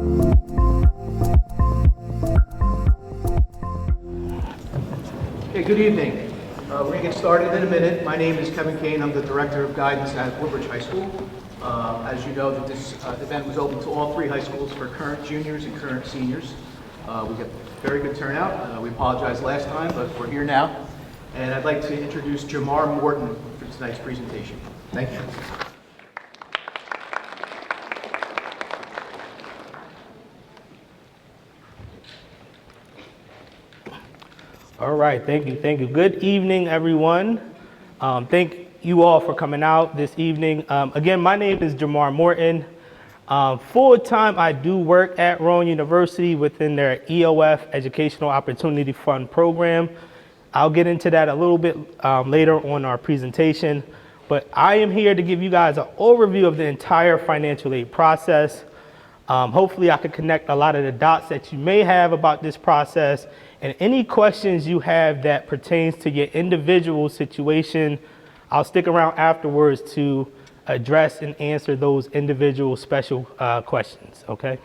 Okay, good evening. We're going to get started in a minute. My name is Kevin Kane. I'm the Director of Guidance at Woodbridge High School. As you know, that this event was open to all three high schools for current juniors and current seniors. We got very good turnout. We apologize last time, but we're here now. And I'd like to introduce Jamar Morton for tonight's presentation. Thank you. All right, thank you. Good evening, everyone. Thank you all for coming out this evening. Again, my name is Jamar Morton. Full-time, I do work at Rowan University within their EOF, Educational Opportunity Fund program. I'll get into that a little bit later on our presentation, but I am here to give you guys an overview of the entire financial aid process. Hopefully I can connect a lot of the dots that you may have about this process, and any questions you have that pertains to your individual situation, I'll stick around afterwards to address and answer those individual special questions, okay?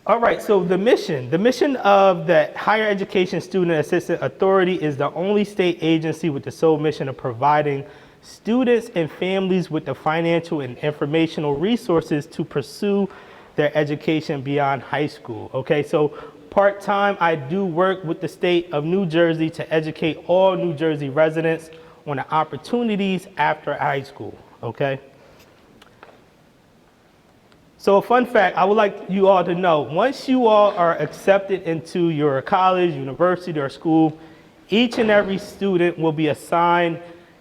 All right, so the mission of the Higher Education Student Assistance Authority is the only state agency with the sole mission of providing students and families with the financial and informational resources to pursue their education beyond high school. Okay, so part-time, I do work with the state of New Jersey to educate all New Jersey residents on the opportunities after high school, okay? So a fun fact I would like you all to know, once you all are accepted into your college, university, or school, each and every student will be assigned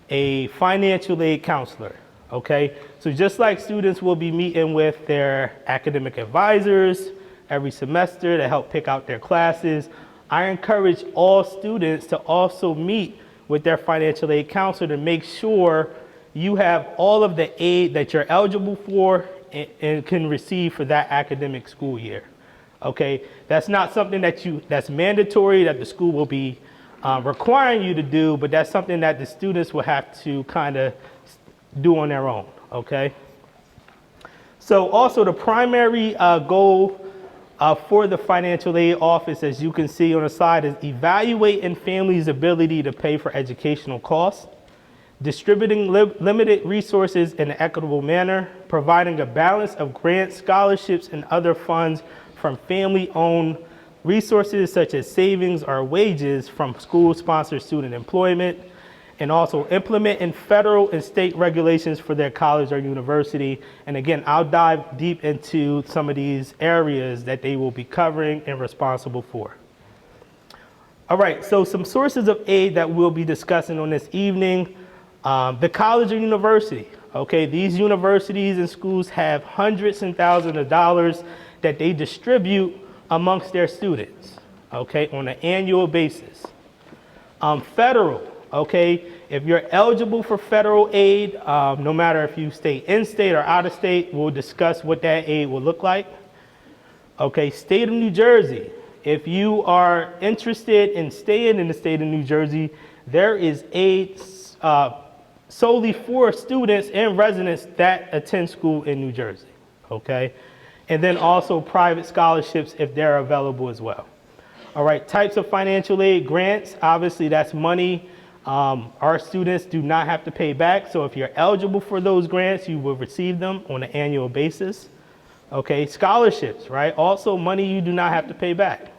a financial aid counselor, okay? So just like students will be meeting with their academic advisors every semester to help pick out their classes, I encourage all students to also meet with their financial aid counselor to make sure you have all of the aid that you're eligible for and can receive for that academic school year, okay? That's not something that's mandatory that the school will be requiring you to do, but that's something that the students will have to kind of do on their own, okay? So also the primary goal for the financial aid office, as you can see on the slide, is evaluating families' ability to pay for educational costs, distributing limited resources in an equitable manner, providing a balance of grants, scholarships, and other funds from family-owned resources such as savings or wages from school-sponsored student employment, and also implementing federal and state regulations for their college or university. And again, I'll dive deep into some of these areas that they will be covering and responsible for. All right, so some sources of aid that we'll be discussing on this evening. The college or university, okay? These universities and schools have hundreds and thousands of dollars that they distribute amongst their students, okay, on an annual basis. Federal, okay, if you're eligible for federal aid, no matter if you stay in state or out of state, we'll discuss what that aid will look like. Okay, state of New Jersey, if you are interested in staying in the state of New Jersey, there is aid solely for students and residents that attend school in New Jersey, okay? And then also private scholarships if they're available as well. All right, types of financial aid grants, obviously that's money our students do not have to pay back. So if you're eligible for those grants, you will receive them on an annual basis. Okay, scholarships, right? Also money you do not have to pay back.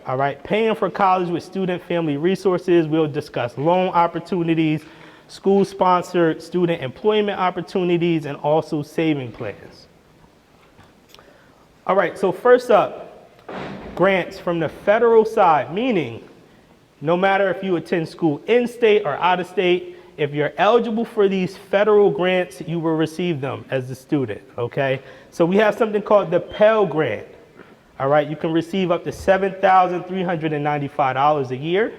All right, paying for college with student family resources. We'll discuss loan opportunities, school-sponsored student employment opportunities, and also saving plans. All right, so first up, grants from the federal side, meaning no matter if you attend school in state or out of state, if you're eligible for these federal grants, you will receive them as a student, okay? So we have something called the Pell Grant. All right, you can receive up to $7,395 a year.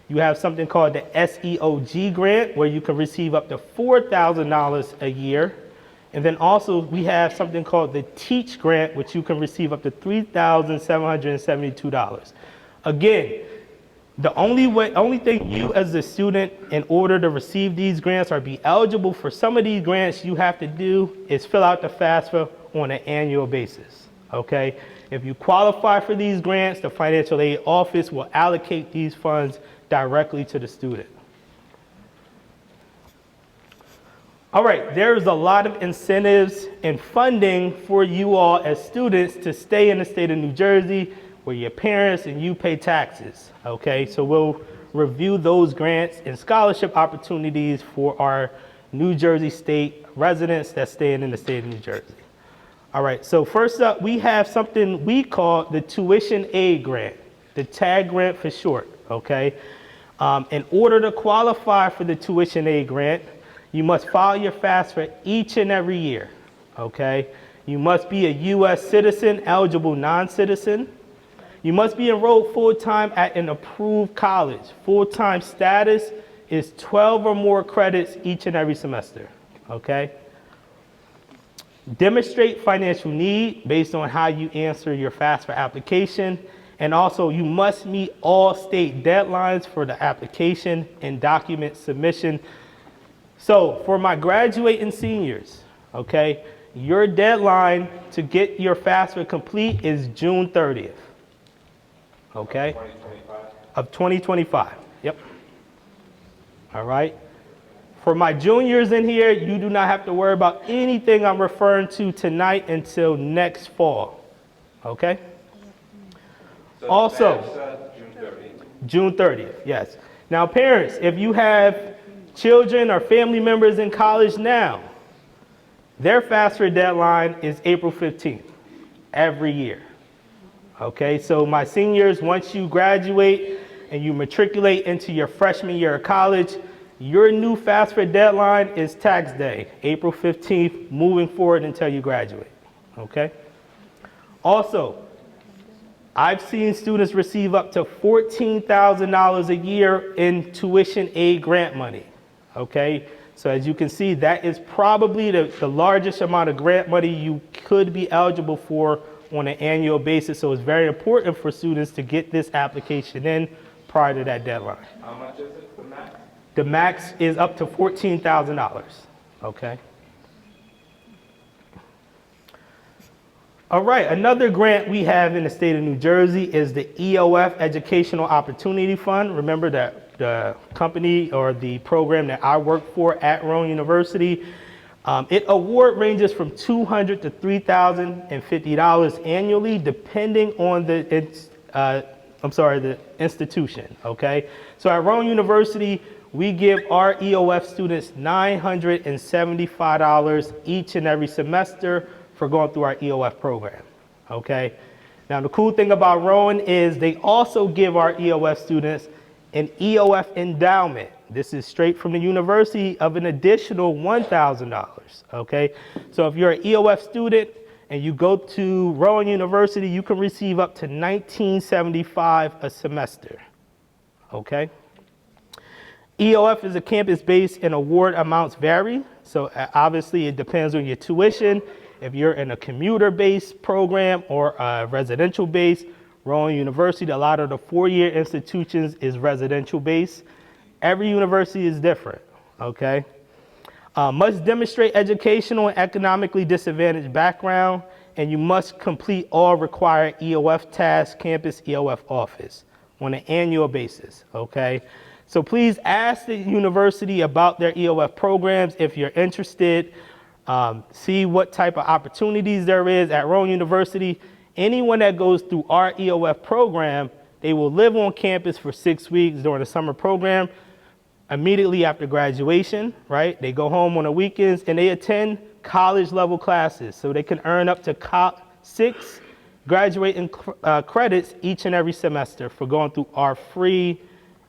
You have something called the SEOG grant, where you can receive up to $4,000 a year. And then also we have something called the Teach grant, which you can receive up to $3,772. Again, The only thing you as a student, in order to receive these grants or be eligible for some of these grants, you have to do is fill out the FAFSA on an annual basis, okay? If you qualify for these grants, the financial aid office will allocate these funds directly to the student. All right, there's a lot of incentives and funding for you all as students to stay in the state of New Jersey, where your parents and you pay taxes, okay? So we'll review those grants and scholarship opportunities for our New Jersey State residents that staying in the state of New Jersey. All right, so first up, we have something we call the tuition aid grant, the TAG grant for short, okay? In order to qualify for the tuition aid grant, you must file your FAFSA each and every year, okay? You must be a U.S. citizen, eligible non-citizen. You must be enrolled full-time at an approved college. Full-time status is 12 or more credits each and every semester, okay? Demonstrate financial need based on how you answer your FAFSA application. And also, you must meet all state deadlines for the application and document submission. So for my graduating seniors, okay, your deadline to get your FAFSA complete is June 30th. Okay? 2025? Of 2025. Yep. All right. For my juniors in here, you do not have to worry about anything I'm referring to tonight until next fall. Okay? So Also, that's, June 30th. June 30th, yes. Now, parents, if you have children or family members in college now, their FAFSA deadline is April 15th every year. Okay, so my seniors, once you graduate and you matriculate into your freshman year of college, your new FAFSA deadline is tax day, April 15th, moving forward until you graduate. Okay? Also, I've seen students receive up to $14,000 a year in tuition aid grant money. Okay, so as you can see, that is probably the largest amount of grant money you could be eligible for on an annual basis. So it's very important for students to get this application in prior to that deadline. How much is it, the max? The max is up to $14,000. Okay. All right, another grant we have in the state of New Jersey is the EOF Educational Opportunity Fund. Remember that the company or the program that I work for at Rowan University, it award ranges from $200 to $3,050 annually, depending on the institution. Okay, so at Rowan University, we give our EOF students $975 each and every semester for going through our EOF program, okay? Now, the cool thing about Rowan is they also give our EOF students an EOF endowment. This is straight from the university of an additional $1,000, okay? So if you're an EOF student and you go to Rowan University, you can receive up to $1,975 a semester, okay? EOF is a campus-based and award amounts vary. So obviously it depends on your tuition. If you're in a commuter-based program or a residential-based, Rowan University, a lot of the four-year institutions is residential-based. Every university is different, okay? Must demonstrate educational and economically disadvantaged background, and you must complete all required EOF tasks, campus EOF office on an annual basis, okay? So please ask the university about their EOF programs if you're interested. See what type of opportunities there is at Rowan University. Anyone that goes through our EOF program, they will live on campus for 6 weeks during the summer program. Immediately after graduation, right? They go home on the weekends and they attend college level classes. So they can earn up to 6 graduating credits each and every semester for going through our free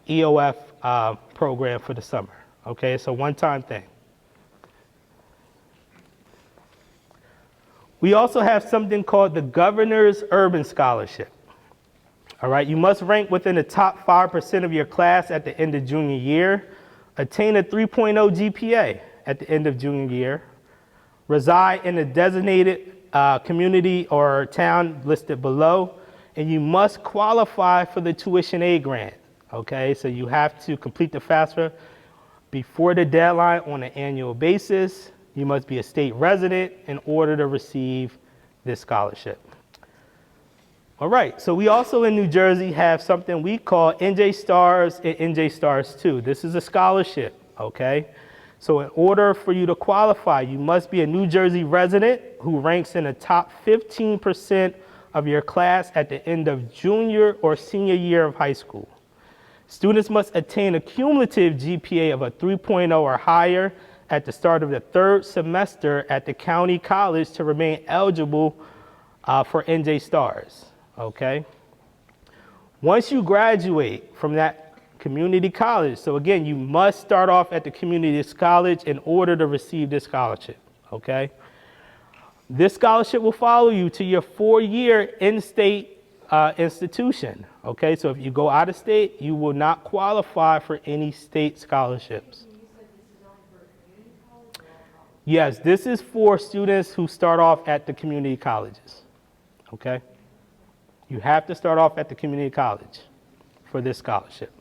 EOF program for the summer. Okay, it's a one-time thing. We also have something called the Governor's Urban Scholarship. All right, you must rank within the top 5% of your class at the end of junior year, attain a 3.0 GPA at the end of junior year, reside in a designated community or town listed below, and you must qualify for the tuition aid grant. Okay, so you have to complete the FAFSA before the deadline on an annual basis. You must be a state resident in order to receive this scholarship. All right, so we also in New Jersey have something we call NJ Stars and NJ Stars 2. This is a scholarship, okay? So in order for you to qualify, you must be a New Jersey resident who ranks in the top 15% of your class at the end of junior or senior year of high school. Students must attain a cumulative GPA of a 3.0 or higher at the start of the third semester at the county college to remain eligible for NJ Stars, okay? Once you graduate from that community college, so again, you must start off at the community college in order to receive this scholarship, okay? This scholarship will follow you to your 4-year in-state institution, okay? So if you go out of state, you will not qualify for any state scholarships. Yes, this is for students who start off at the community colleges, okay? You have to start off at the community college for this scholarship.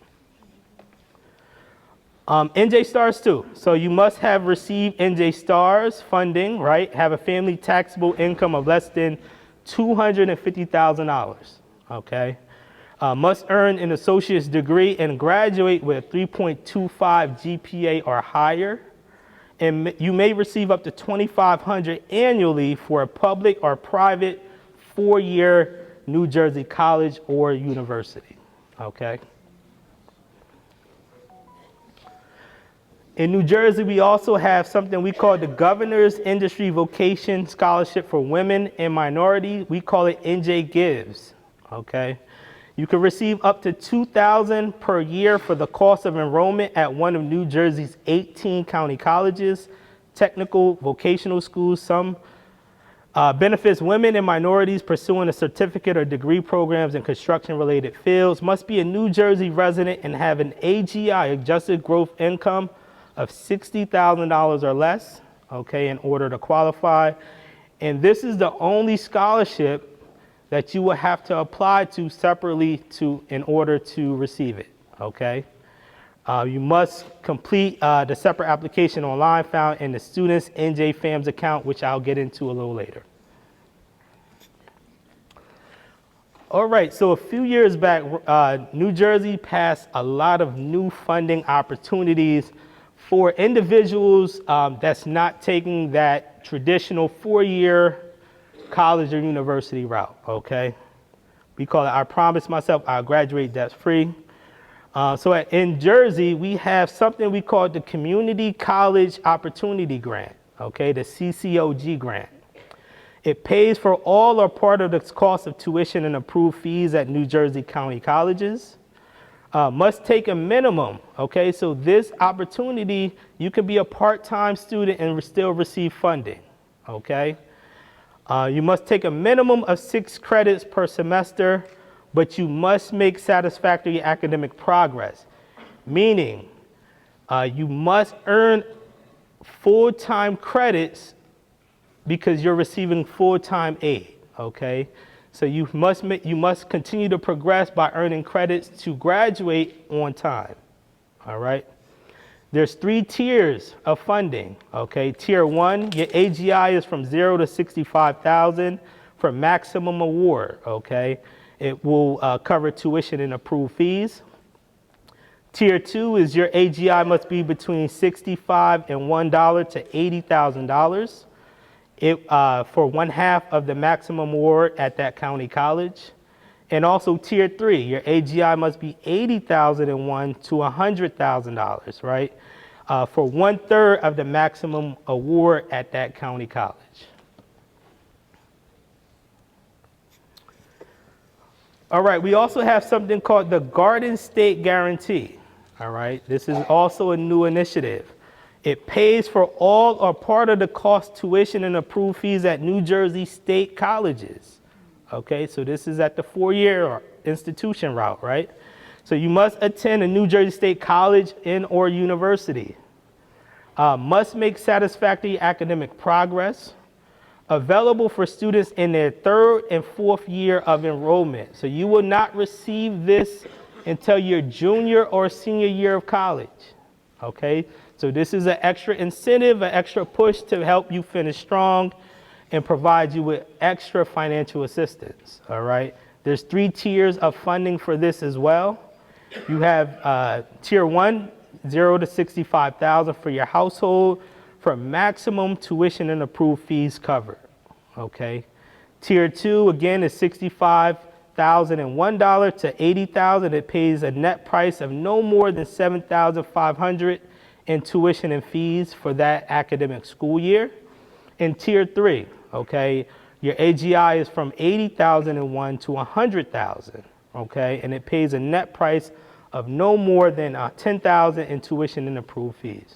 NJ Stars 2. So you must have received NJ Stars funding, right? Have a family taxable income of less than $250,000, okay? Must earn an associate's degree and graduate with a 3.25 GPA or higher. And you may receive up to $2,500 annually for a public or private 4-year New Jersey college or university, okay? In New Jersey, we also have something we call the Governor's Industry Vocation Scholarship for Women and Minorities. We call it NJ Gives, okay? You can receive up to $2,000 per year for the cost of enrollment at one of New Jersey's 18 county colleges, technical, vocational schools. Some benefits women and minorities pursuing a certificate or degree programs in construction-related fields. Must be a New Jersey resident and have an AGI, adjusted gross income, of $60,000 or less, okay, in order to qualify. And this is the only scholarship that you will have to apply to separately in order to receive it, okay? You must complete the separate application online found in the Students NJ FAMS account, which I'll get into a little later. All right, so a few years back, New Jersey passed a lot of new funding opportunities for individuals that's not taking that traditional 4-year college or university route, okay? We call it, I promised myself I'll graduate debt free. In Jersey, we have something we call the Community College Opportunity Grant, okay, the CCOG grant. It pays for all or part of the cost of tuition and approved fees at New Jersey county colleges. Must take a minimum, okay? So this opportunity, you can be a part-time student and still receive funding, okay? You must take a minimum of 6 credits per semester, but you must make satisfactory academic progress, meaning you must earn full-time credits because you're receiving full-time aid, okay? So you must continue to progress by earning credits to graduate on time, all right? There's 3 tiers of funding, okay? Tier 1, your AGI is from 0 to 65,000 for maximum award, okay? It will cover tuition and approved fees. Tier 2 is your AGI must be between $65 and $1 to $80,000. For 1/2 of the maximum award at that county college. And also tier 3, your AGI must be $80,001 to $100,000, right? For 1/3 of the maximum award at that county college. All right, we also have something called the Garden State Guarantee, all right? This is also a new initiative. It pays for all or part of the cost tuition and approved fees at New Jersey state colleges. Okay, so this is at the 4-year institution route, right? So you must attend a New Jersey state college and or university. Must make satisfactory academic progress. Available for students in their 3rd and 4th year of enrollment. So you will not receive this until your junior or senior year of college. Okay, so this is an extra incentive, an extra push to help you finish strong and provide you with extra financial assistance. All right, there's 3 tiers of funding for this as well. You have tier 1, 0 to 65,000 for your household for maximum tuition and approved fees covered. Okay, tier 2 again is $65,001 to $80,000. It pays a net price of no more than $7,500 in tuition and fees for that academic school year. In tier 3, okay, your AGI is from $80,001 to $100,000. Okay, and it pays a net price of no more than $10,000 in tuition and approved fees.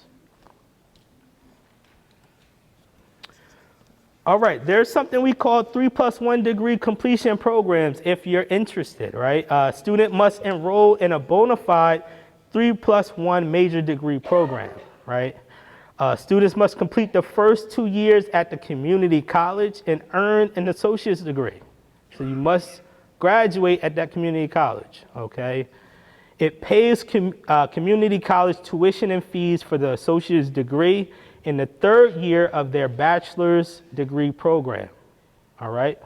All right, there's something we call 3+1 degree completion programs if you're interested, right? Student must enroll in a bona fide 3+1 major degree program, right? Students must complete the first 2 years at the community college and earn an associate's degree. So you must graduate at that community college, okay? It pays community college tuition and fees for the associate's degree in the 3rd year of their bachelor's degree program, all right?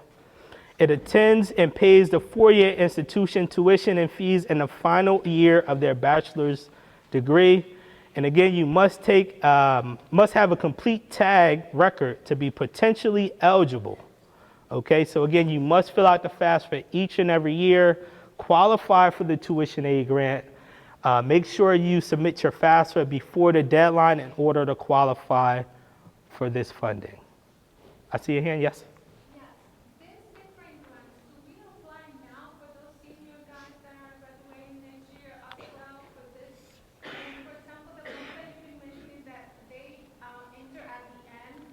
It attends and pays the 4-year institution tuition and fees in the final year of their bachelor's degree. And again, you must have a complete tag record to be potentially eligible. Okay, so again, you must fill out the FAFSA each and every year, qualify for the tuition aid grant. Make sure you submit your FAFSA before the deadline in order to qualify for this funding. I see your hand, yes? Yes, this different one, do we apply now for those senior guys that are graduating next year as well for this? And for example, the one that you mentioned that they enter at the end,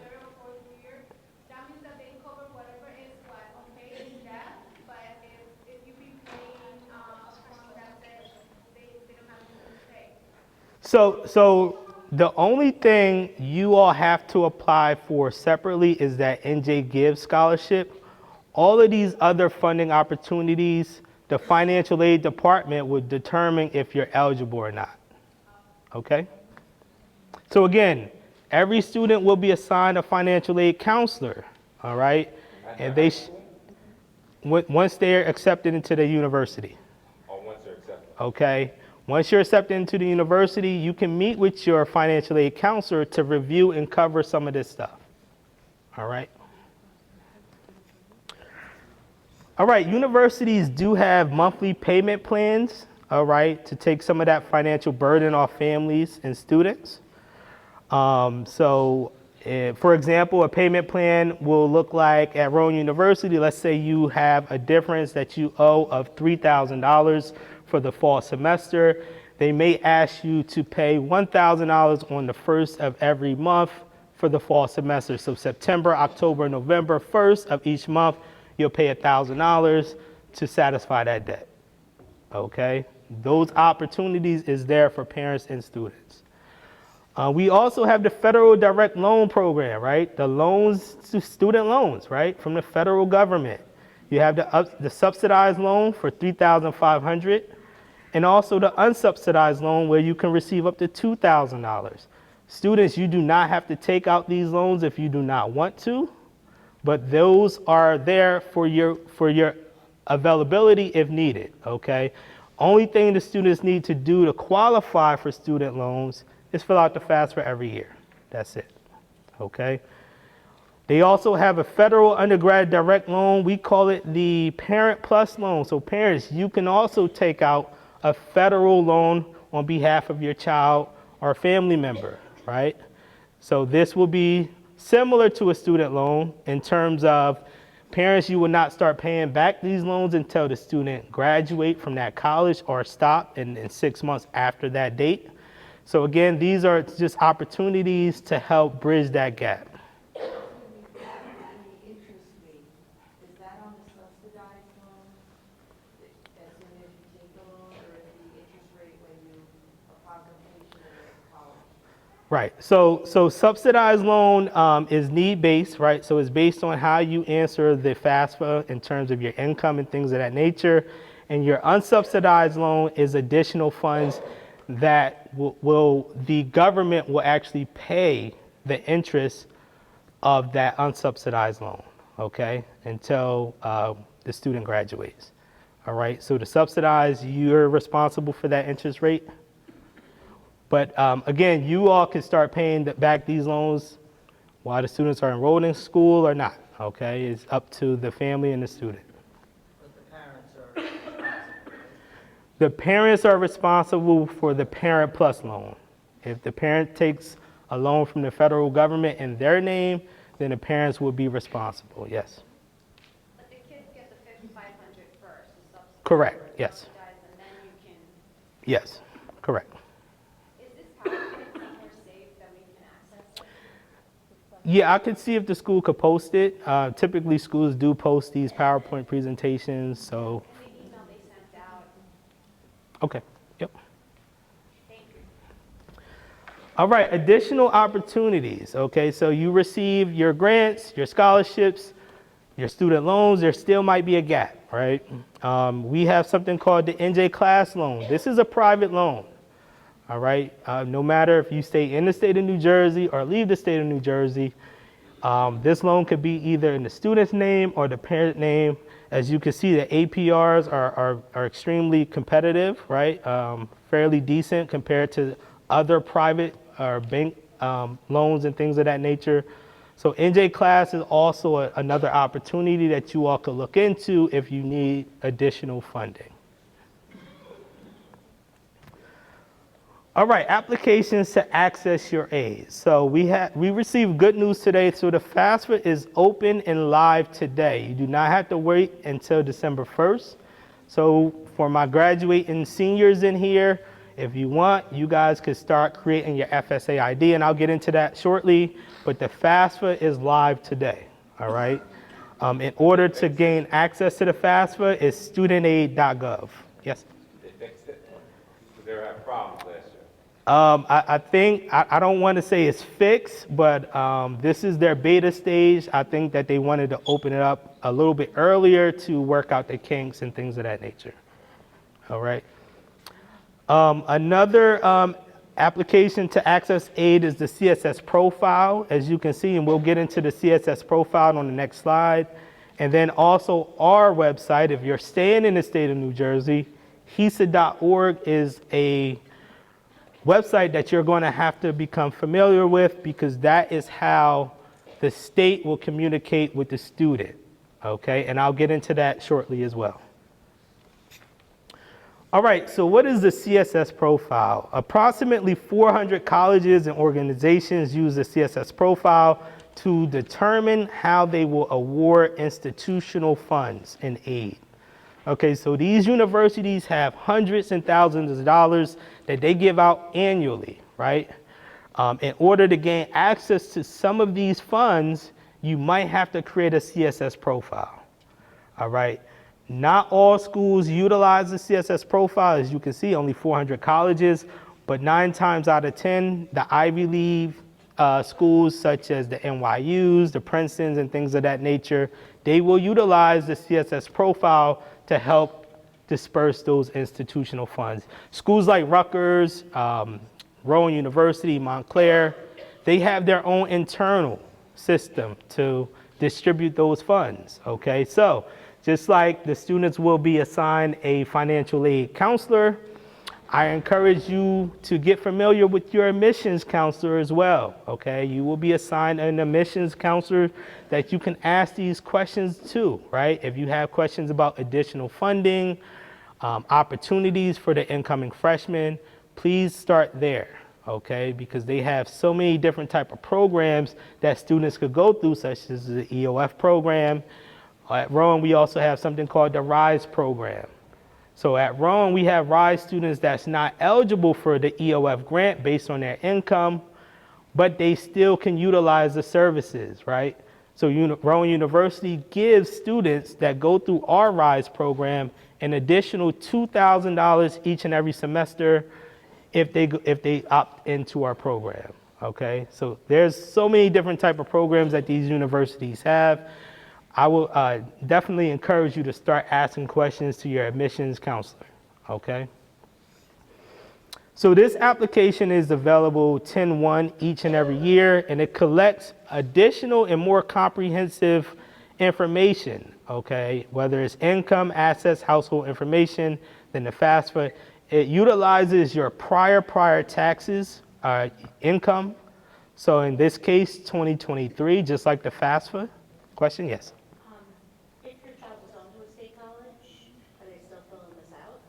3rd or 4th year, that means that they cover whatever is unpaid in debt, but if you be paying upfront, that's it, they don't have to pay. So the only thing you all have to apply for separately is that NJ Gives scholarship. All of these other funding opportunities, the financial aid department would determine if you're eligible or not. Okay? So again, every student will be assigned a financial aid counselor, all right? And they, once they're accepted into the university. Or once they're accepted? Okay? Once you're accepted into the university, you can meet with your financial aid counselor to review and cover some of this stuff. All right? All right, universities do have monthly payment plans, all right, to take some of that financial burden off families and students. For example, a payment plan will look like at Rowan University, let's say you have a difference that you owe of $3,000 for the fall semester. They may ask you to pay $1,000 on the 1st of every month for the fall semester. So September, October, November, 1st of each month, you'll pay $1,000 to satisfy that debt. Okay? Those opportunities is there for parents and students. We also have the federal direct loan program, right? The loans to student loans, right? From the federal government. You have the subsidized loan for $3,500 and also the unsubsidized loan where you can receive up to $2,000. Students, you do not have to take out these loans if you do not want to, but those are there for your availability if needed, okay? Only thing the students need to do to qualify for student loans is fill out the FAFSA every year. That's it, okay? They also have a federal undergrad direct loan. We call it the Parent Plus loan. So parents, you can also take out a federal loan on behalf of your child or family member, right? So this will be similar to a student loan in terms of parents, you will not start paying back these loans until the student graduate from that college or stop in 6 months after that date. So again, these are just opportunities to help bridge that gap. Right. So subsidized loan is need-based, right? So it's based on how you answer the FAFSA in terms of your income and things of that nature. And your unsubsidized loan is additional funds that the government will actually pay the interest of that unsubsidized loan, okay, until the student graduates. All right, so to subsidize, you're responsible for that interest rate. But again, you all can start paying back these loans while the students are enrolled in school or not, okay? It's up to the family and the student. But the parents are responsible. The parents are responsible for the Parent Plus loan. If the parent takes a loan from the federal government in their name, then the parents will be responsible, yes. But the kids get the $5,500 first, the subsidy. Correct, yes. And then you can, Yes, correct. is this PowerPoint somewhere safe that we can access? Yeah, I could see if the school could post it. Typically, schools do post these PowerPoint presentations, so, In the email they sent out, okay, yep. thank you. All right, additional opportunities, okay? So you receive your grants, your scholarships, your student loans, there still might be a gap, right? We have something called the NJ Class Loan. This is a private loan, all right? No matter if you stay in the state of New Jersey or leave the state of New Jersey, this loan could be either in the student's name or the parent name. As you can see, the APRs are extremely competitive, right? Fairly decent compared to other private or bank loans and things of that nature. So NJ Class is also another opportunity that you all could look into if you need additional funding. All right, applications to access your aid. So we received good news today. So the FAFSA is open and live today. You do not have to wait until December 1st. So for my graduating seniors in here, if you want, you guys could start creating your FSA ID, and I'll get into that shortly. But the FAFSA is live today, all right? In order to gain access to the FAFSA, it's studentaid.gov. Yes? They fixed it? They were having problems last year. I think, I don't want to say it's fixed, but this is their beta stage. I think that they wanted to open it up a little bit earlier to work out the kinks and things of that nature. All right. Another application to access aid is the CSS profile, as you can see, and we'll get into the CSS profile on the next slide. And then also our website, if you're staying in the state of New Jersey, HESA.org is a website that you're going to have to become familiar with, because that is how the state will communicate with the student, okay? And I'll get into that shortly as well. All right, so what is the CSS profile? Approximately 400 colleges and organizations use the CSS profile to determine how they will award institutional funds and aid. Okay, so these universities have hundreds and thousands of dollars that they give out annually, right? In order to gain access to some of these funds, you might have to create a CSS profile, all right? Not all schools utilize the CSS profile. As you can see, only 400 colleges, but 9 times out of 10, the Ivy League schools such as the NYUs, the Princetons, and things of that nature, they will utilize the CSS profile to help disperse those institutional funds. Schools like Rutgers, Rowan University, Montclair, they have their own internal system to distribute those funds, okay? So just like the students will be assigned a financial aid counselor, I encourage you to get familiar with your admissions counselor as well, okay? You will be assigned an admissions counselor that you can ask these questions to, right? If you have questions about additional funding, opportunities for the incoming freshmen, please start there, okay? Because they have so many different type of programs that students could go through, such as the EOF program. At Rowan, we also have something called the RISE program. So at Rowan, we have RISE students that's not eligible for the EOF grant based on their income, but they still can utilize the services, right? So Rowan University gives students that go through our RISE program an additional $2,000 each and every semester if they opt into our program, okay? So there's so many different type of programs that these universities have. I will definitely encourage you to start asking questions to your admissions counselor, okay? So this application is available 10-1 each and every year, and it collects additional and more comprehensive information, okay? Whether it's income, assets, household information, then the FAFSA. It utilizes your prior taxes, income. So in this case, 2023, just like the FAFSA. Question, yes? If your child was going to a state college, are they still filling this out?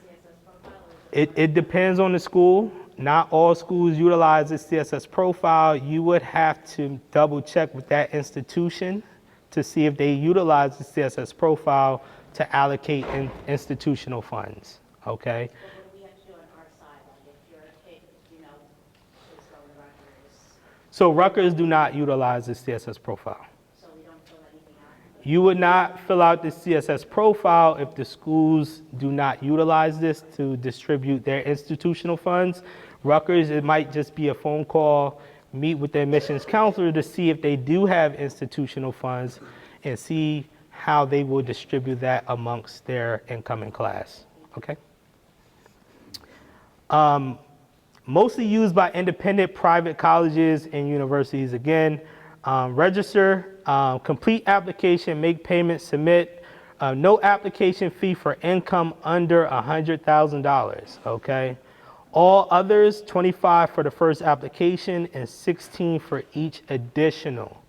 The CSS profile? Or is It depends on the school. Not all schools utilize the CSS profile. You would have to double check with that institution to see if they utilize the CSS profile to allocate institutional funds, okay? what do we have to do on our side? Like if your kid, is going to Rutgers, So Rutgers do not utilize the CSS profile. so we don't fill anything out? You would not fill out the CSS profile if the schools do not utilize this to distribute their institutional funds. Rutgers, it might just be a phone call, meet with the admissions counselor to see if they do have institutional funds and see how they will distribute that amongst their incoming class, okay? Mostly used by independent private colleges and universities. Again, register, complete application, make payment, submit. No application fee for income under $100,000, okay? All others, 25 for the first application and 16 for each additional.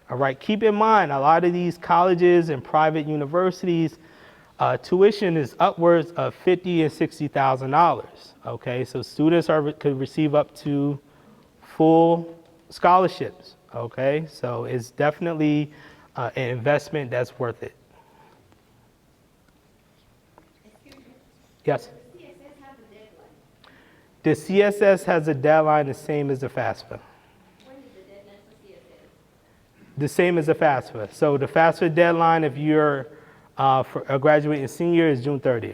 All right, keep in mind, a lot of these colleges and private universities, tuition is upwards of $50,000 and $60,000. Okay, so students could receive up to full scholarships. Okay, so it's definitely an investment that's worth it. Yes. The CSS has a deadline the same as the FAFSA. When is the deadline for CSS? The same as the FAFSA. So the FAFSA deadline, if you're for a graduating senior, is June 30th.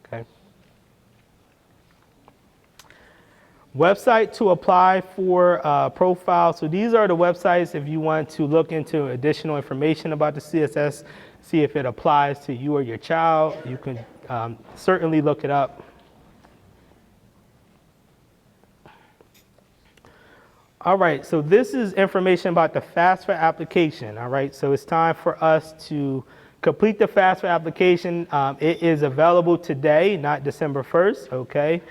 Okay. Website to apply for profile. So these are the websites if you want to look into additional information about the CSS, see if it applies to you or your child. You can certainly look it up. All right, so this is information about the FAFSA application. All right, so it's time for us to complete the FAFSA application. It is available today, not December 1st, okay?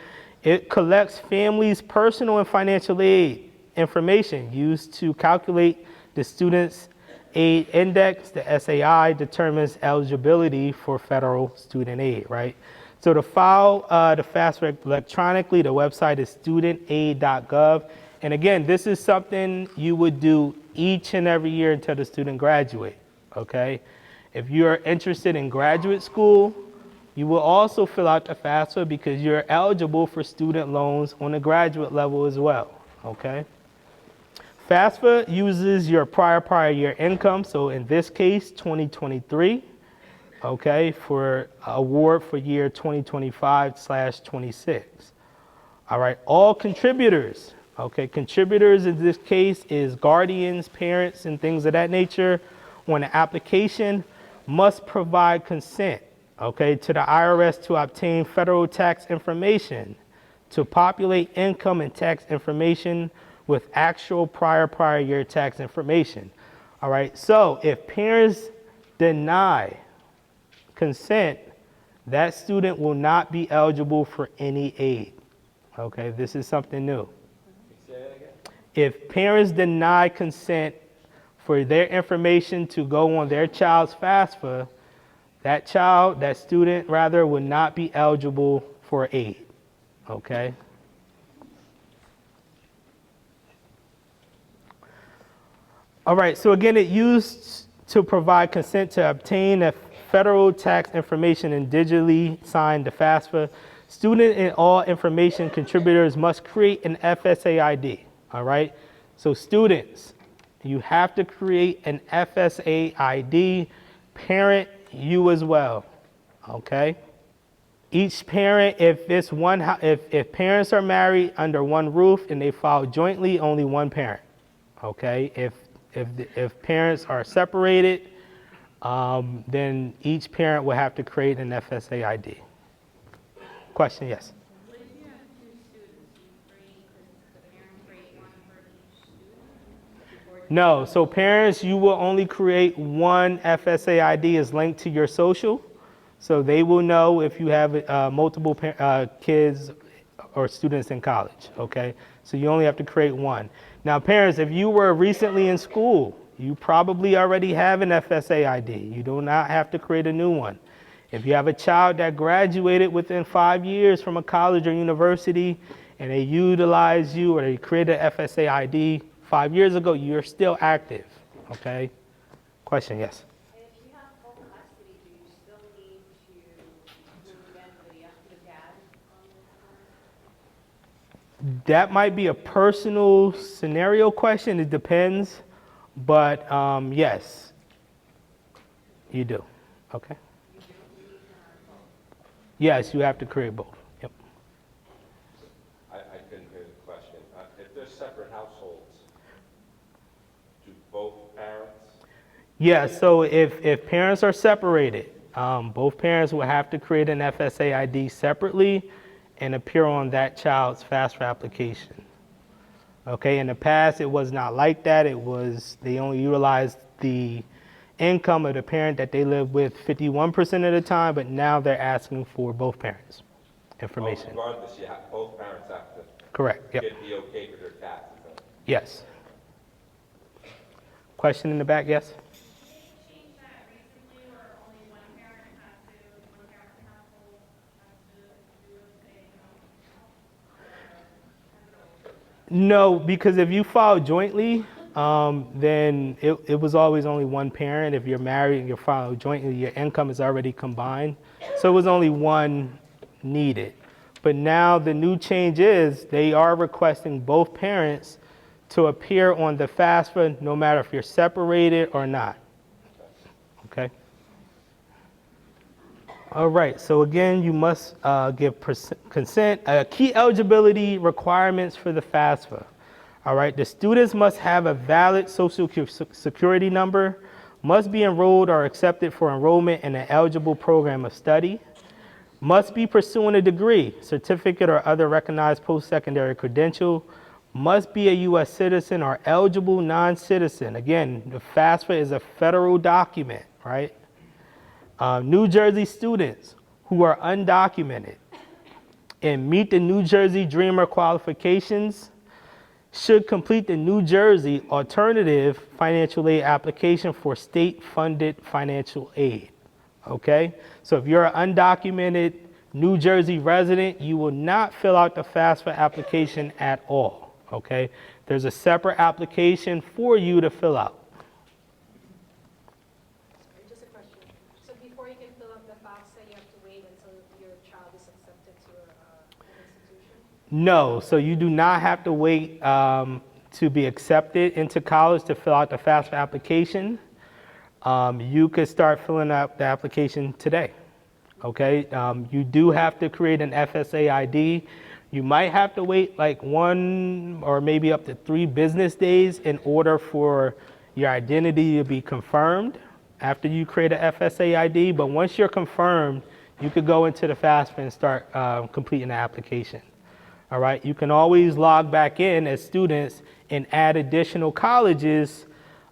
It collects families' personal and financial aid information used to calculate the student's aid index. The SAI determines eligibility for federal student aid, right? So to file the FAFSA electronically, the website is studentaid.gov. And again, this is something you would do each and every year until the student graduates, okay? If you're interested in graduate school, you will also fill out the FAFSA because you're eligible for student loans on the graduate level as well, okay? FAFSA uses your prior year income, so in this case, 2023, okay, for award for year 2025/26. All right, all contributors. Okay, contributors in this case is guardians, parents, and things of that nature. On an application, must provide consent, okay, to the IRS to obtain federal tax information, to populate income and tax information with actual prior year tax information. All right, so if parents deny consent, that student will not be eligible for any aid. Okay, this is something new. If parents deny consent for their information to go on their child's FAFSA, that student would not be eligible for aid, okay? All right, so again, it used to provide consent to obtain a federal tax information and digitally sign the FAFSA. Student and all information contributors must create an FSA ID. All right, so students, you have to create an FSA ID. Parent, you as well. Okay. Each parent, if parents are married under one roof and they file jointly, only one parent. Okay. If parents are separated, then each parent will have to create an FSA ID. Question, yes? What if you have two students, you create, the parent create one for each student? No, so parents, you will only create one FSA ID is linked to your social. So they will know if you have multiple kids or students in college, okay? So you only have to create one. Now parents, if you were recently in school, you probably already have an FSA ID. You do not have to create a new one. If you have a child that graduated within 5 years from a college or university and they utilize you or they created an FSA ID 5 years ago, you're still active, okay? Question, yes? If you have full custody, do you still need to include anybody after the dad on this one? That might be a personal scenario question. It depends. But yes, you do. Okay? Yes, you have to create both. Yep. I couldn't hear the question. If they're separate households, do both parents? Yeah, so if parents are separated, both parents will have to create an FSA ID separately and appear on that child's FAFSA application. Okay, in the past, it was not like that. It was, they only utilized the income of the parent that they live with 51% of the time, but now they're asking for both parents' information. Oh, regardless, both parents have to Correct, yep. get the okay for their taxes. Yes. Question in the back, yes? Did they change that recently where only one parent household has to do No, because if you file jointly, then it was always only one parent. If you're married and you file jointly, your income is already combined. So it was only one needed. But now the new change is they are requesting both parents to appear on the FAFSA no matter if you're separated or not. Okay? All right, so again, you must give consent. Key eligibility requirements for the FAFSA. All right, the students must have a valid social security number, must be enrolled or accepted for enrollment in an eligible program of study, must be pursuing a degree, certificate, or other recognized post-secondary credential, must be a U.S. citizen or eligible non-citizen. Again, the FAFSA is a federal document, right? New Jersey students who are undocumented and meet the New Jersey Dreamer qualifications should complete the New Jersey Alternative Financial Aid application for state-funded financial aid. Okay? So if you're an undocumented New Jersey resident, you will not fill out the FAFSA application at all. Okay? There's a separate application for you to fill out. Just a question. So before you can fill out the FAFSA, you have to wait until your child is accepted to an institution? No, so you do not have to wait to be accepted into college to fill out the FAFSA application. You could start filling out the application today. Okay, you do have to create an FSA ID. You might have to wait like 1 or maybe up to 3 business days in order for your identity to be confirmed after you create a FSA ID. But once you're confirmed, you could go into the FAFSA and start completing the application. All right, you can always log back in as students and add additional colleges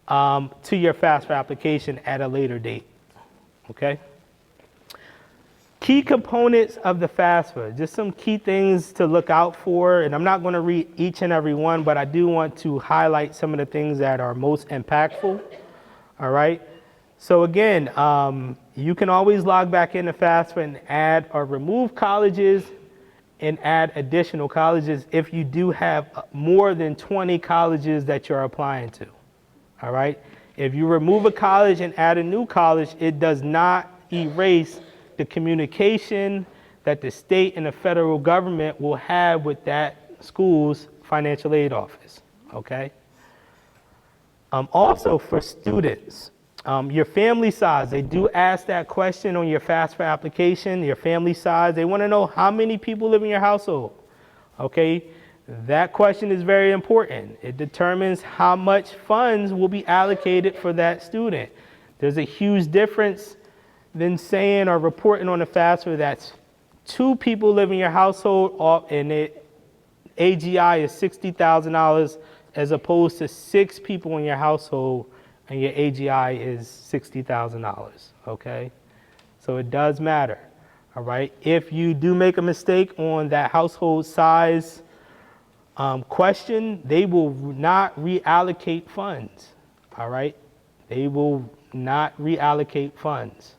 to your FAFSA application at a later date. Okay? Key components of the FAFSA, just some key things to look out for, and I'm not going to read each and every one, but I do want to highlight some of the things that are most impactful. All right? So again, you can always log back into FAFSA and add or remove colleges and add additional colleges if you do have more than 20 colleges that you're applying to. All right? If you remove a college and add a new college, it does not erase the communication that the state and the federal government will have with that school's financial aid office. Okay? Also for students, your family size, they do ask that question on your FAFSA application, your family size. They want to know how many people live in your household. Okay? That question is very important. It determines how much funds will be allocated for that student. There's a huge difference than saying or reporting on the FAFSA that's 2 people live in your household and AGI is $60,000 as opposed to 6 people in your household and your AGI is $60,000, okay? So it does matter, all right? If you do make a mistake on that household size question, they will not reallocate funds, all right? They will not reallocate funds,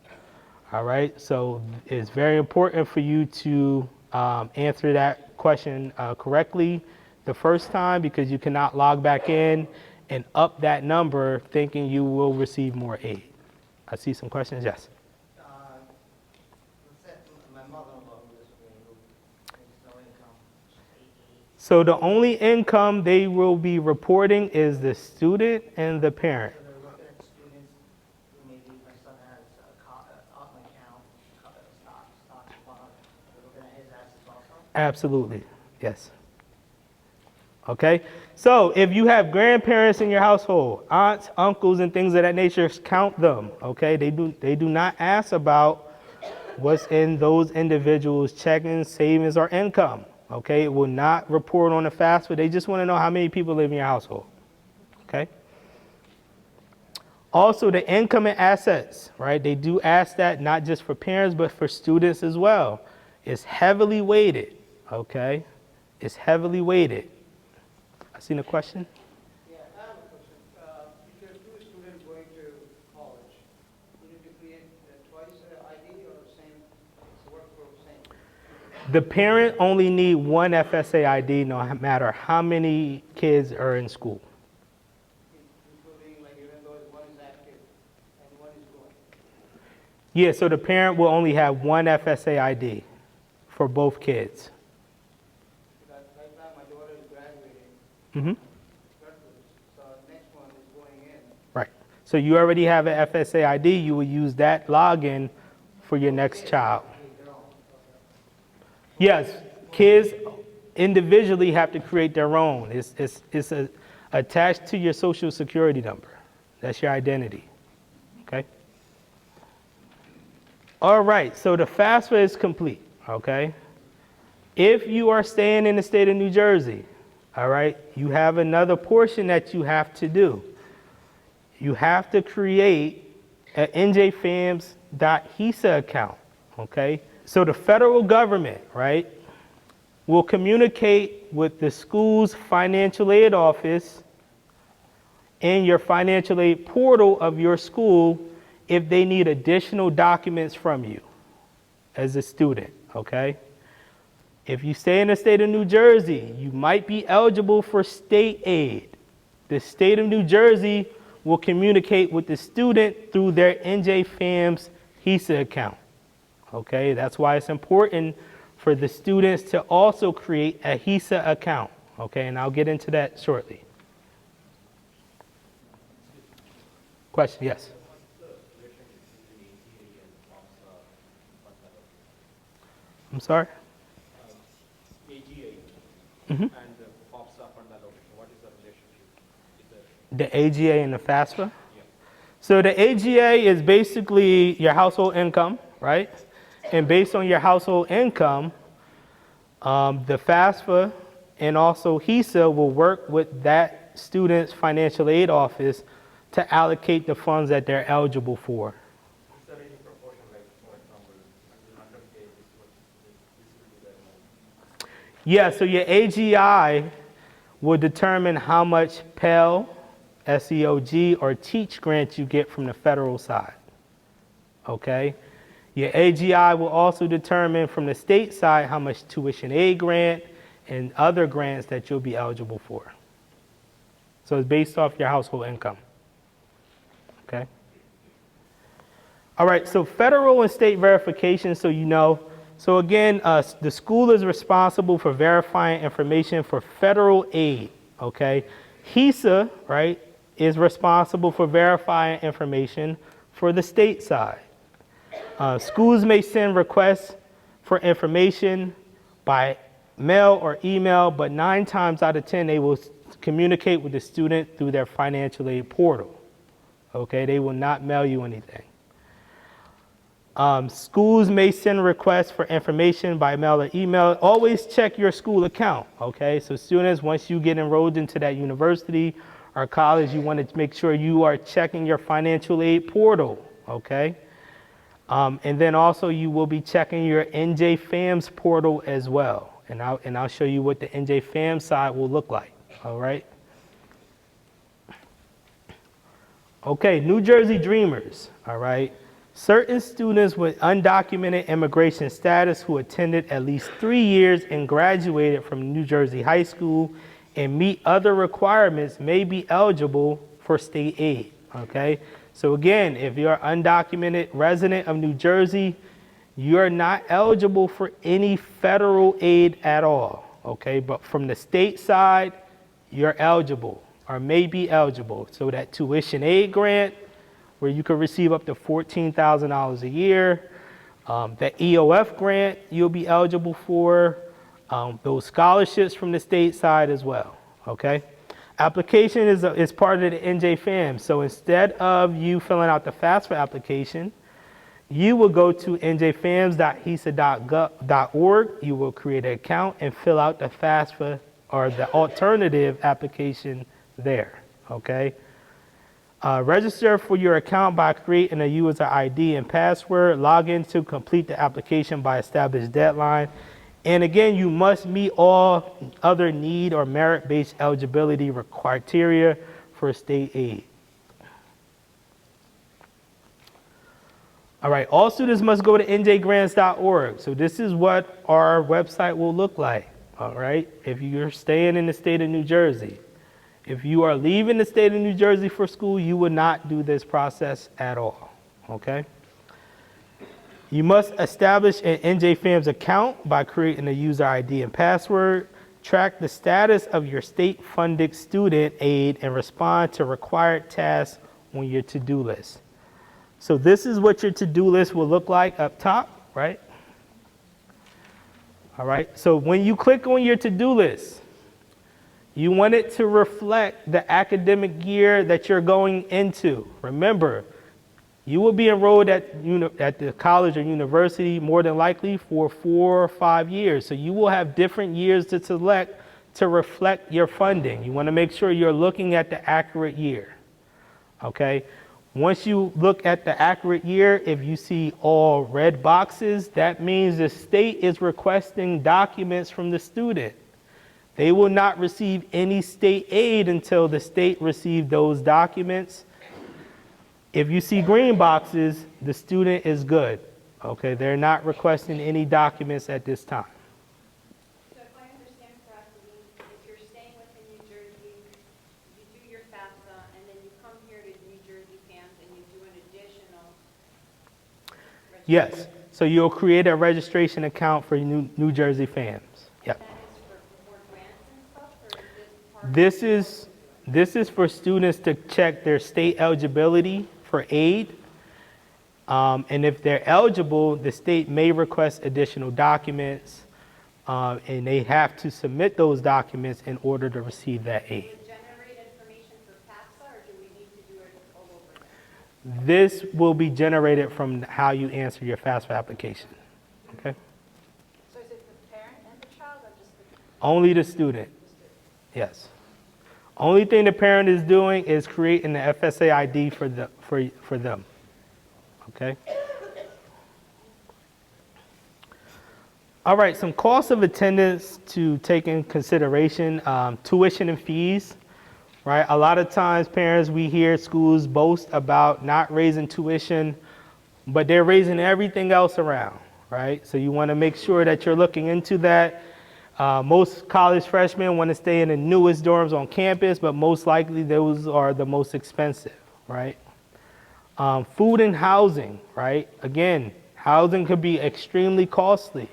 all right? So it's very important for you to answer that question correctly the first time because you cannot log back in and up that number thinking you will receive more aid. I see some questions, yes? Let's say my mother-in-law who lives with me, who makes no income, she's 88. So the only income they will be reporting is the student and the parent. So they're looking at students who maybe my son has an account, stock fund. They're looking at his assets also. Absolutely, yes. Okay, so if you have grandparents in your household, aunts, uncles, and things of that nature, count them, okay? They do not ask about what's in those individuals' checking, savings, or income, okay? It will not report on the FAFSA. They just want to know how many people live in your household, okay? Also, the income and assets, right? They do ask that not just for parents, but for students as well. It's heavily weighted, okay? It's heavily weighted. I seen a question? Yeah, I have a question. If you're 2 students going to college, you need to create twice ID or same, it's work for same? The parent only need one FSA ID no matter how many kids are in school. Including like even though one is active and one is going. Yeah, so the parent will only have one FSA ID for both kids. Because right now my daughter is graduating, Mm-hmm. so next one is going in. Right. So you already have an FSA ID. You will use that login for your next child. Yes, kids individually have to create their own. It's attached to your social security number. That's your identity. Okay? All right, so the FAFSA is complete, okay? If you are staying in the state of New Jersey, all right, you have another portion that you have to do. You have to create an njfams.hisa account, okay? So the federal government, right, will communicate with the school's financial aid office in your financial aid portal of your school if they need additional documents from you as a student, okay? If you stay in the state of New Jersey, you might be eligible for state aid. The state of New Jersey will communicate with the student through their NJFAMS HISA account. Okay, that's why it's important for the students to also create a HISA account. Okay, and I'll get into that shortly. Question, yes? I'm sorry? AGA and the FOPSA fund allocation, what is the relationship? The AGA and the FAFSA? So the AGA is basically your household income, right? And based on your household income, the FAFSA and also HISA will work with that student's financial aid office to allocate the funds that they're eligible for. Is there any proportion, like, for example, until 100K, this will be that amount? Yeah, so your AGI will determine how much Pell, SEOG, or TEACH grants you get from the federal side, okay? Your AGI will also determine from the state side how much tuition aid grant and other grants that you'll be eligible for. So it's based off your household income, okay? All right, so federal and state verification, so you know. So again, the school is responsible for verifying information for federal aid, okay? HISA, right, is responsible for verifying information for the state side. Schools may send requests for information by mail or email, but 9 times out of 10, they will communicate with the student through their financial aid portal. Okay, they will not mail you anything. Schools may send requests for information by mail or email. Always check your school account, okay? So students, once you get enrolled into that university or college, you want to make sure you are checking your financial aid portal, okay? And then also you will be checking your NJ FAMS portal as well. And I'll show you what the NJ FAMS side will look like, all right? Okay, New Jersey Dreamers, all right? Certain students with undocumented immigration status who attended at least 3 years and graduated from New Jersey high school and meet other requirements may be eligible for state aid, okay? So again, if you're an undocumented resident of New Jersey, you're not eligible for any federal aid at all, okay? But from the state side, you're eligible or may be eligible. So that tuition aid grant, where you could receive up to $14,000 a year. That EOF grant you'll be eligible for. Those scholarships from the state side as well, okay? Application is part of the NJ FAM. So instead of you filling out the FAFSA application, you will go to njfams.hisa.gov.org. You will create an account and fill out the FAFSA or the alternative application there, okay? Register for your account by creating a user ID and password. Log in to complete the application by established deadline. And again, you must meet all other need or merit-based eligibility criteria for state aid. All right, all students must go to njgrants.org. So this is what our website will look like, all right, if you're staying in the state of New Jersey. If you are leaving the state of New Jersey for school, you will not do this process at all, okay? You must establish an NJ FAMS account by creating a user ID and password. Track the status of your state-funded student aid and respond to required tasks on your to-do list. So this is what your to-do list will look like up top, right? All right, so when you click on your to-do list, you want it to reflect the academic year that you're going into. Remember, you will be enrolled at the college or university more than likely for 4 or 5 years. So you will have different years to select to reflect your funding. You want to make sure you're looking at the accurate year, okay? Once you look at the accurate year, if you see all red boxes, that means the state is requesting documents from the student. They will not receive any state aid until the state receives those documents. If you see green boxes, the student is good. Okay, they're not requesting any documents at this time. So if I understand correctly, if you're staying within New Jersey, you do your FAFSA, and then you come here to New Jersey FAMS and you do an additional registration. Yes, so you'll create a registration account for New Jersey FAMS. Yep. That is for more grants and stuff, or is this part? This is for students to check their state eligibility for aid. And if they're eligible, the state may request additional documents, and they have to submit those documents in order to receive that aid. Do we generate information for FAFSA, or do we need to do it all over again? This will be generated from how you answer your FAFSA application. Okay? So is it the parent and the child or just the? Only the student. Yes. Only thing the parent is doing is creating the FSA ID for them. Okay? All right, some costs of attendance to take in consideration, tuition and fees, right? A lot of times parents, we hear schools boast about not raising tuition, but they're raising everything else around, right? So you want to make sure that you're looking into that. Most college freshmen want to stay in the newest dorms on campus, but most likely those are the most expensive, right? Food and housing, right? Again, housing could be extremely costly.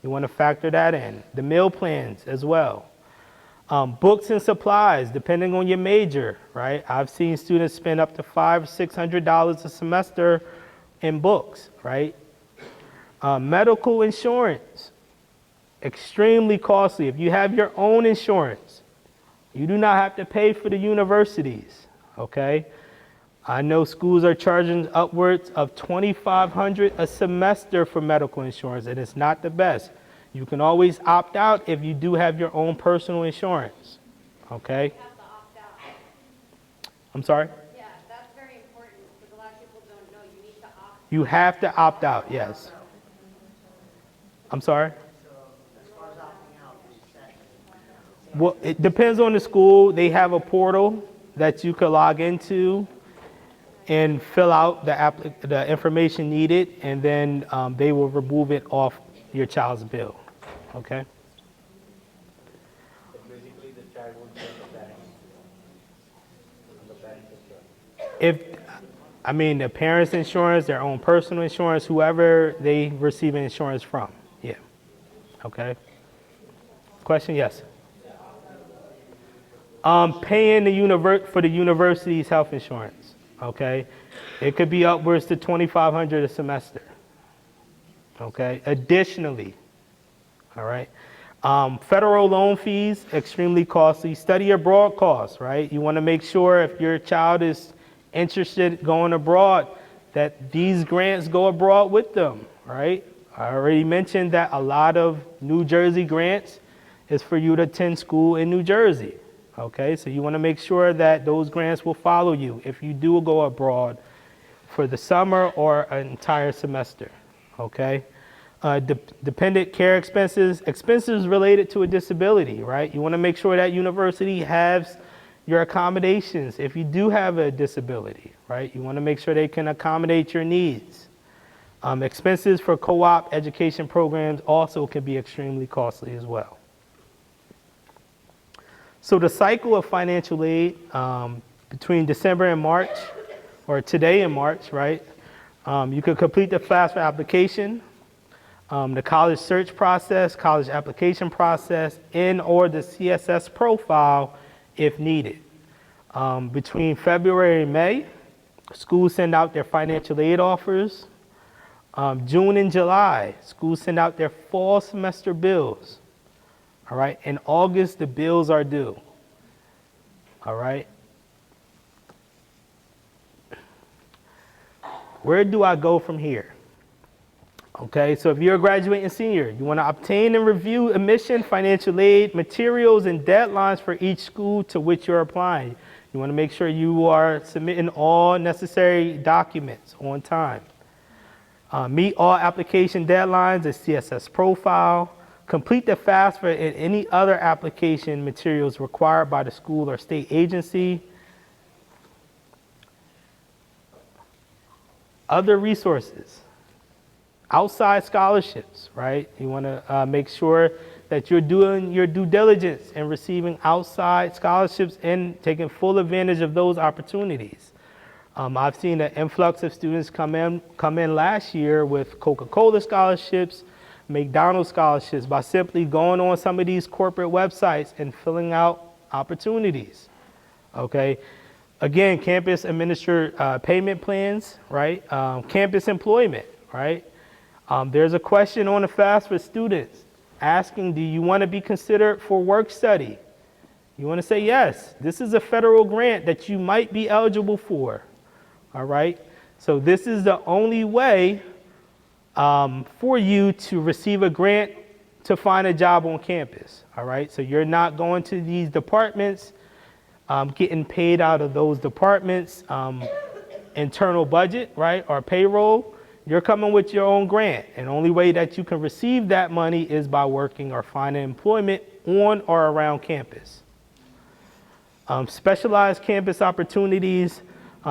You want to factor that in. The meal plans as well. Books and supplies, depending on your major, right? I've seen students spend up to $500 or $600 a semester in books, right? Medical insurance. extremely costly. If you have your own insurance, you do not have to pay for the universities, okay? I know schools are charging upwards of $2,500 a semester for medical insurance, and it's not the best. You can always opt out if you do have your own personal insurance, okay? You have to opt out. I'm sorry? Yeah, that's very important, because a lot of people don't know, you need to opt. You have to opt out, yes. I'm sorry? So as far as opting out, you said, Well, it depends on the school. They have a portal that you could log into and fill out the information needed, and then they will remove it off your child's bill, okay? So basically, the child would pay the parents, and the parents insurance. The parents' insurance, their own personal insurance, whoever they receive insurance from, yeah, okay? Question, yes? Paying for the university's health insurance, okay? It could be upwards to $2,500 a semester, okay? Additionally, all right? Federal loan fees, extremely costly. Study abroad costs, right? You want to make sure if your child is interested in going abroad, that these grants go abroad with them, right? I already mentioned that a lot of New Jersey grants is for you to attend school in New Jersey, okay? So you want to make sure that those grants will follow you if you do go abroad for the summer or an entire semester, okay? Dependent care expenses related to a disability, right? You want to make sure that university has your accommodations if you do have a disability, right? You want to make sure they can accommodate your needs. Expenses for co-op education programs also can be extremely costly as well. So the cycle of financial aid between December and March, or today and March, right? You could complete the FAFSA application, the college search process, college application process, or the CSS profile if needed. Between February and May, schools send out their financial aid offers. June and July, schools send out their fall semester bills. All right, in August, the bills are due. All right. Where do I go from here? Okay, so if you're a graduating senior, you want to obtain and review admission, financial aid, materials, and deadlines for each school to which you're applying. You want to make sure you are submitting all necessary documents on time. Meet all application deadlines, a CSS profile. Complete the FAFSA and any other application materials required by the school or state agency. Other resources. Outside scholarships, right? You want to make sure that you're doing your due diligence and receiving outside scholarships and taking full advantage of those opportunities. I've seen an influx of students come in last year with Coca-Cola scholarships, McDonald's scholarships, by simply going on some of these corporate websites and filling out opportunities, okay? Again, campus administered payment plans, right? Campus employment, right? There's a question on the FAFSA for students asking, do you want to be considered for work study? You want to say yes. This is a federal grant that you might be eligible for, all right? So this is the only way for you to receive a grant to find a job on campus, all right? So you're not going to these departments, getting paid out of those departments' internal budget, right, or payroll. You're coming with your own grant, and the only way that you can receive that money is by working or finding employment on or around campus. Specialized campus opportunities,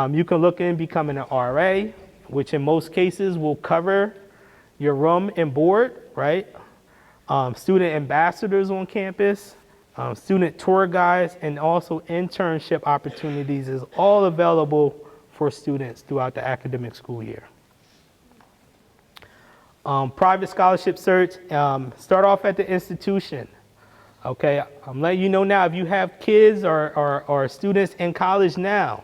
you can look in becoming an RA, which in most cases will cover your room and board, right? Student ambassadors on campus, student tour guides, and also internship opportunities is all available for students throughout the academic school year. Private scholarship search, start off at the institution. Okay, I'm letting you know now, if you have kids or students in college now,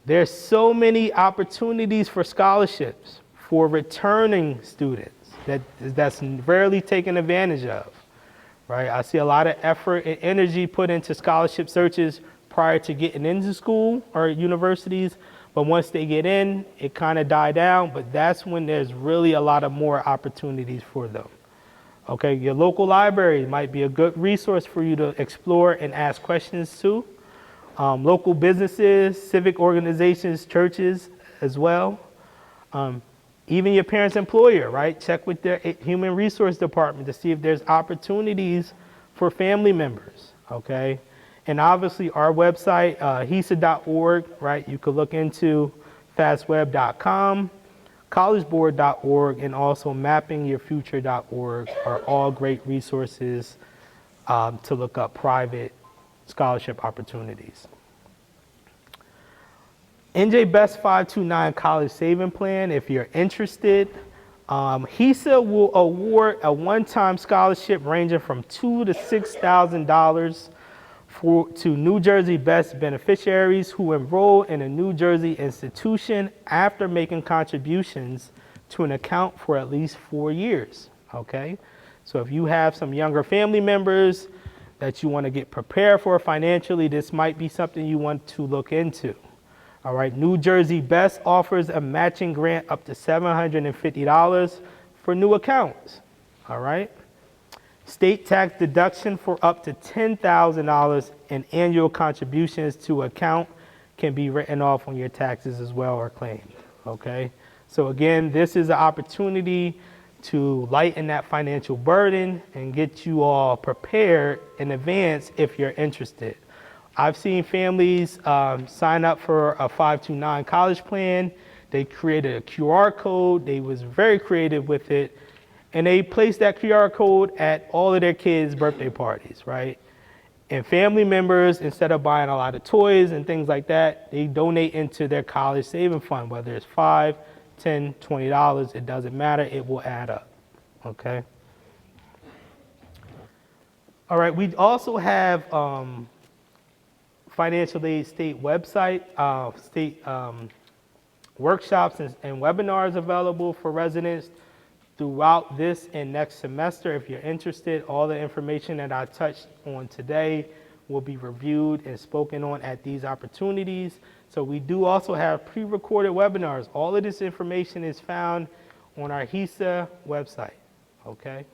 there's so many opportunities for scholarships for returning students. that's rarely taken advantage of, right? I see a lot of effort and energy put into scholarship searches prior to getting into school or universities, but once they get in, it kind of die down, but that's when there's really a lot of more opportunities for them. Okay, your local library might be a good resource for you to explore and ask questions to. Local businesses, civic organizations, churches as well. Even your parent's employer, right? Check with their human resource department to see if there's opportunities for family members, okay? And obviously our website, HISA.org, right? You could look into fastweb.com, collegeboard.org, and also mappingyourfuture.org are all great resources to look up private scholarship opportunities. NJ Best 529 College Saving Plan, if you're interested, HISA will award a one-time scholarship ranging from $2,000 to $6,000 to New Jersey Best beneficiaries who enroll in a New Jersey institution after making contributions to an account for at least 4 years, okay? So if you have some younger family members that you want to get prepared for financially, this might be something you want to look into. All right, New Jersey Best offers a matching grant up to $750 for new accounts, all right? State tax deduction for up to $10,000 and annual contributions to account can be written off on your taxes as well or claimed, okay? So again, this is an opportunity to lighten that financial burden and get you all prepared in advance if you're interested. I've seen families sign up for a 529 college plan. They created a QR code. They was very creative with it. And they placed that QR code at all of their kids' birthday parties, right? And family members, instead of buying a lot of toys and things like that, they donate into their college saving fund, whether it's $5, $10, $20, it doesn't matter, it will add up, okay? All right, we also have financial aid state website, state workshops and webinars available for residents throughout this and next semester. If you're interested, all the information that I touched on today will be reviewed and spoken on at these opportunities. So we do also have pre-recorded webinars. All of this information is found on our HISA website, okay?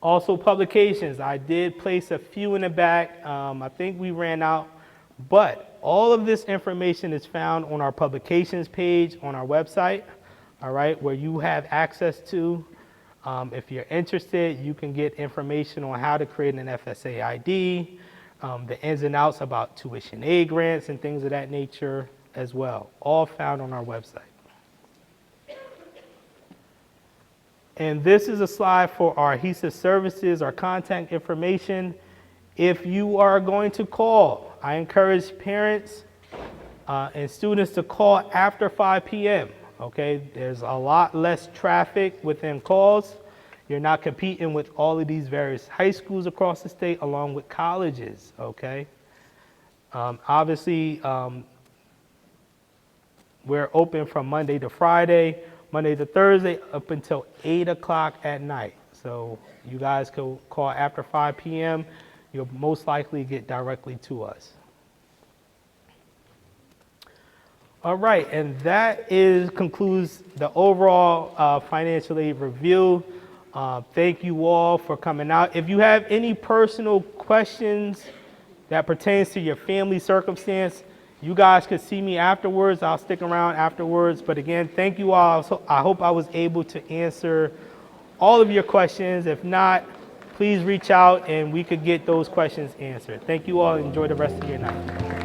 Also publications, I did place a few in the back. I think we ran out, but all of this information is found on our publications page on our website, all right, where you have access to. If you're interested, you can get information on how to create an FSA ID, the ins and outs about tuition aid grants and things of that nature as well, all found on our website. And this is a slide for our HISA services, our contact information. If you are going to call, I encourage parents and students to call after 5 p.m., okay? There's a lot less traffic within calls. You're not competing with all of these various high schools across the state along with colleges, okay? Obviously, we're open from Monday to Friday, Monday to Thursday up until 8 o'clock at night. So you guys can call after 5 p.m. You'll most likely get directly to us. All right, and that concludes the overall financial aid review. Thank you all for coming out. If you have any personal questions that pertains to your family circumstance, you guys could see me afterwards. I'll stick around afterwards. But again, thank you all. So I hope I was able to answer all of your questions. If not, please reach out and we could get those questions answered. Thank you all. Enjoy the rest of your night.